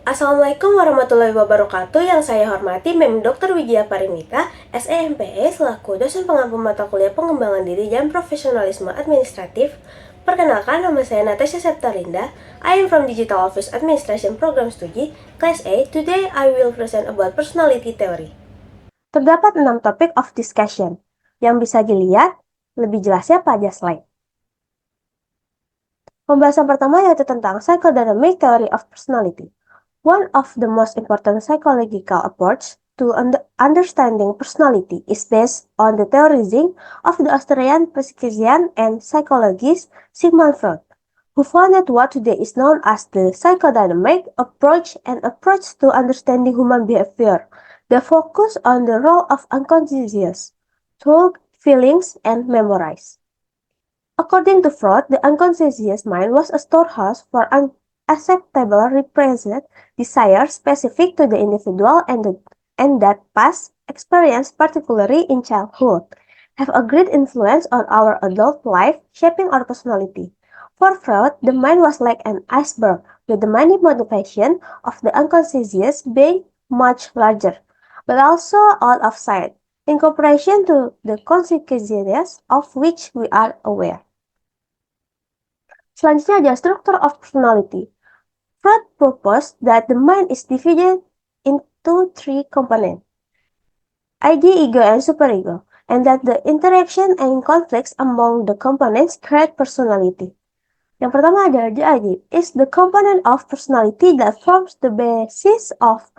Assalamualaikum warahmatullahi wabarakatuh. Yang saya hormati Mem Dr. Widya Parimita, SEMPE, selaku dosen pengampu mata kuliah pengembangan diri dan profesionalisme administratif. Perkenalkan, nama saya Natasha Septarinda. I am from Digital Office Administration Program Studi, Class A. Today I will present about personality theory. Terdapat 6 topik of discussion yang bisa dilihat lebih jelasnya pada slide. Pembahasan pertama yaitu tentang psychodynamic theory of personality. One of the most important psychological approach to understanding personality is based on the theorizing of the Austrian physician and psychologist Sigmund Freud, who founded what today is known as the psychodynamic approach, an approach to understanding human behavior that focus on the role of unconscious thought, feelings, and memories. According to Freud, the unconscious mind was a storehouse for unacceptable repressed desires specific to the individual and that past experience, particularly in childhood, have a great influence on our adult life, shaping our personality. For Freud, the mind was like an iceberg, with the many motivations of the unconscious being much larger, but also out of sight, in comparison to the consciousness of which we are aware. Selanjutnya ada structure of personality. Freud proposed that the mind is divided into 3 components, id, ego, and superego, and that the interaction and conflicts among the components create personality. Yang pertama ada the id, is the component of personality that forms the basis of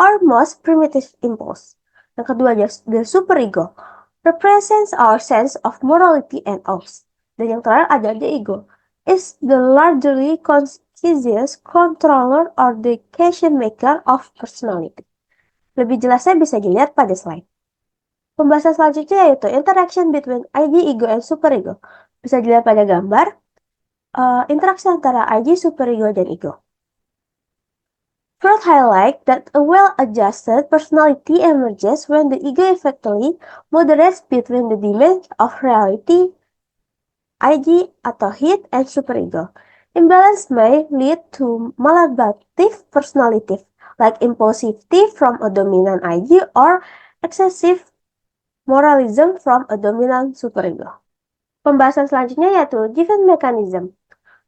our most primitive impulse. Yang kedua ada the superego, represents our sense of morality and oaths. Dan yang terakhir ada the ego, is the largely conscious controller or the decision maker of personality. Lebih jelasnya bisa dilihat pada slide. Pembahasan selanjutnya yaitu interaction between id, ego, and superego. Bisa dilihat pada gambar interaksi antara id, superego, dan ego. Freud highlight that a well-adjusted personality emerges when the ego effectively moderates between the demands of reality, id atau id, and superego. Imbalance may lead to maladaptive personality, like impulsivity from a dominant id or excessive moralism from a dominant superego. Pembahasan selanjutnya yaitu defense mechanism.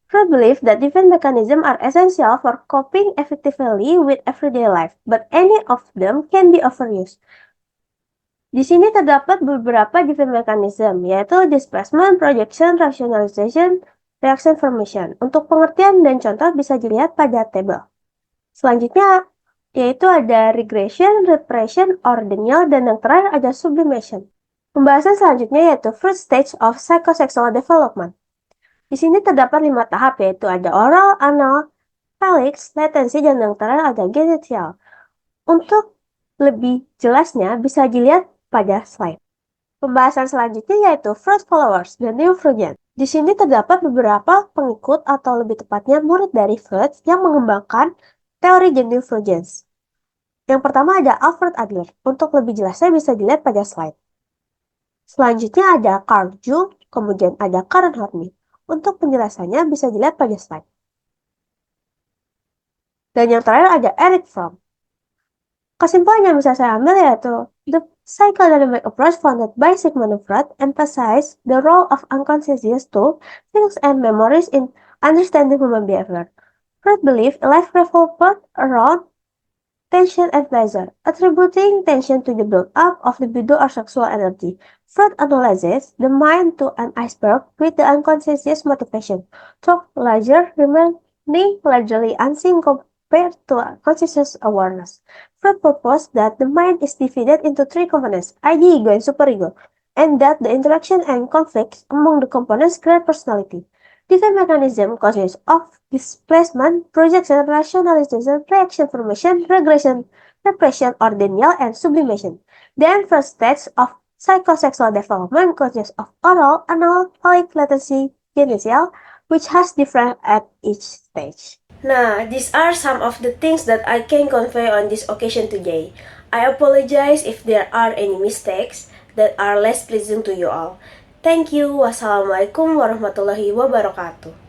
Freud believed that defense mechanisms are essential for coping effectively with everyday life, but any of them can be overused. Di sini terdapat beberapa defense mechanism, yaitu displacement, projection, rationalization, reaction formation. Untuk pengertian dan contoh bisa dilihat pada tabel. Selanjutnya, yaitu ada regression, repression, or denial, dan yang terakhir ada sublimation. Pembahasan selanjutnya yaitu first stage of psychosexual development. Di sini terdapat 5 tahap, yaitu ada oral, anal, phalanx, latency, dan yang terakhir ada genital. Untuk lebih jelasnya bisa dilihat pada slide. Pembahasan selanjutnya yaitu Freud followers dan Neo Freudian. Di sini terdapat beberapa pengikut atau lebih tepatnya murid dari Freud yang mengembangkan teori Neo Freudians. Yang pertama ada Alfred Adler. Untuk lebih jelasnya bisa dilihat pada slide. Selanjutnya ada Carl Jung, kemudian ada Karen Horney. Untuk penjelasannya bisa dilihat pada slide. Dan yang terakhir ada Erich Fromm. Kesimpulan yang bisa saya ambil yaitu the psychodynamic approach founded by Sigmund Freud emphasized the role of unconscious thoughts, feelings, and memories in understanding human behavior. Freud believed life revolved around tension and pleasure, attributing tension to the build-up of libido or sexual energy. Freud analyzes the mind to an iceberg with the unconscious motivation, thought larger remaining largely unseen compared to conscious awareness. Freud proposed that the mind is divided into 3 components, id, ego, and superego, and that the interaction and conflicts among the components create personality. Different mechanism consists of displacement, projection, rationalization, reaction formation, regression, repression, or denial, and sublimation. Then first stage of psychosexual development consists of oral, anal, phalanx, latency, genital, which has different at each stage. Nah, these are some of the things that I can convey on this occasion today. I apologize if there are any mistakes that are less pleasing to you all. Thank you. Wassalamualaikum warahmatullahi wabarakatuh.